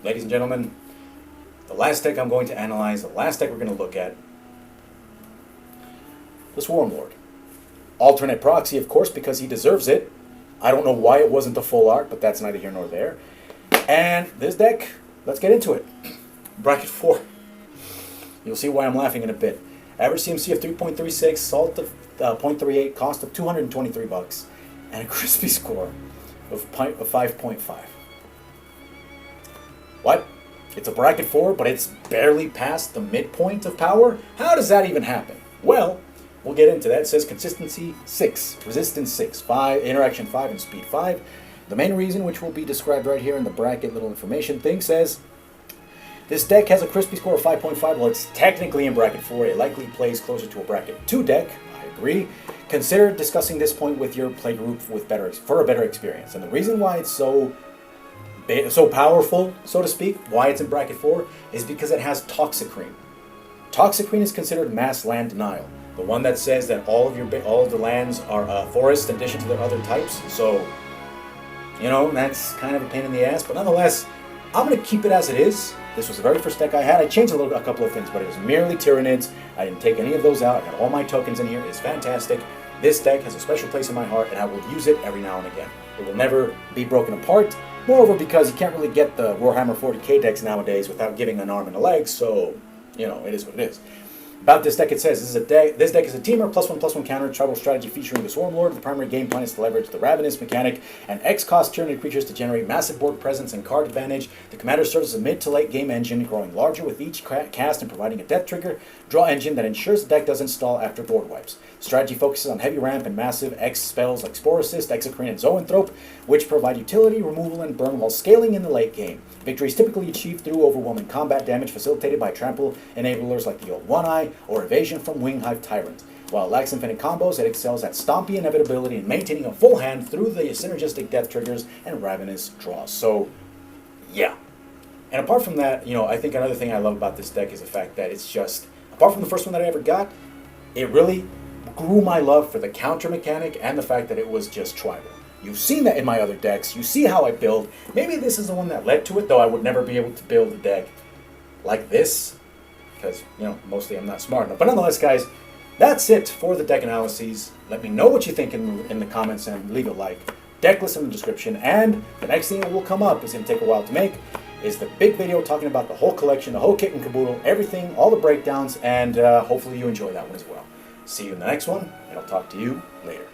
ladies and gentlemen, the last deck I'm going to analyze, the last deck we're going to look at, the Swarmlord. Alternate proxy, of course, because he deserves it. I don't know why it wasn't the full art, but that's neither here nor there. And this deck, let's get into it. Bracket 4. You'll see why I'm laughing in a bit. Average CMC of 3.36, salt of 0.38, cost of $223, and a crispy score of 5.5. What? It's a bracket 4, but it's barely past the midpoint of power? How does that even happen? Well, we'll get into that. It says consistency 6, resistance 6, 5, interaction 5, and speed 5. The main reason, which will be described right here in the bracket little information thing, says this deck has a crispy score of 5.5. Well, it's technically in bracket 4. It likely plays closer to a bracket 2 deck. I agree. Consider discussing this point with your play group with for a better experience. And the reason why it's so powerful, so to speak, why it's in bracket 4, is because it has Toxicrene. Toxicrene is considered mass land denial. The one that says that all of the lands are forests in addition to their other types. So, you know, that's kind of a pain in the ass. But nonetheless, I'm going to keep it as it is. This was the very first deck I had. I changed a couple of things, but it was merely Tyranids. I didn't take any of those out. I got all my tokens in here. It's fantastic. This deck has a special place in my heart, and I will use it every now and again. It will never be broken apart. Moreover, because you can't really get the Warhammer 40k decks nowadays without giving an arm and a leg, so, you know, it is what it is. About this deck, it says, this deck is a teamer, +1/+1 counter, tribal strategy featuring the Swarmlord. The primary game plan is to leverage the Ravenous mechanic and X-cost Tyranid creatures to generate massive board presence and card advantage. The commander serves as a mid to late game engine, growing larger with each cast and providing a death trigger draw engine that ensures the deck doesn't stall after board wipes. Strategy focuses on heavy ramp and massive X spells like Spore Assist, Exocrine, and Zoanthrope, which provide utility, removal, and burn while scaling in the late game. Victory is typically achieved through overwhelming combat damage facilitated by trample enablers like the Old One-Eye or evasion from Winghive Tyrant. While it lacks infinite combos, it excels at stompy inevitability and maintaining a full hand through the synergistic death triggers and ravenous draws. So, yeah. And apart from that, you know, I think another thing I love about this deck is the fact that it's just, apart from the first one that I ever got, it really grew my love for the counter mechanic and the fact that it was just tribal. You've seen that in my other decks. You see how I build. Maybe this is the one that led to it, though I would never be able to build a deck like this because, you know, mostly I'm not smart enough. But nonetheless, guys, that's it for the deck analyses. Let me know what you think in the comments and leave a like. Deck list in the description. And the next thing that will come up, is going to take a while to make, is the big video talking about the whole collection, the whole kit and caboodle, everything, all the breakdowns, and hopefully you enjoy that one as well. See you in the next one, and I'll talk to you later.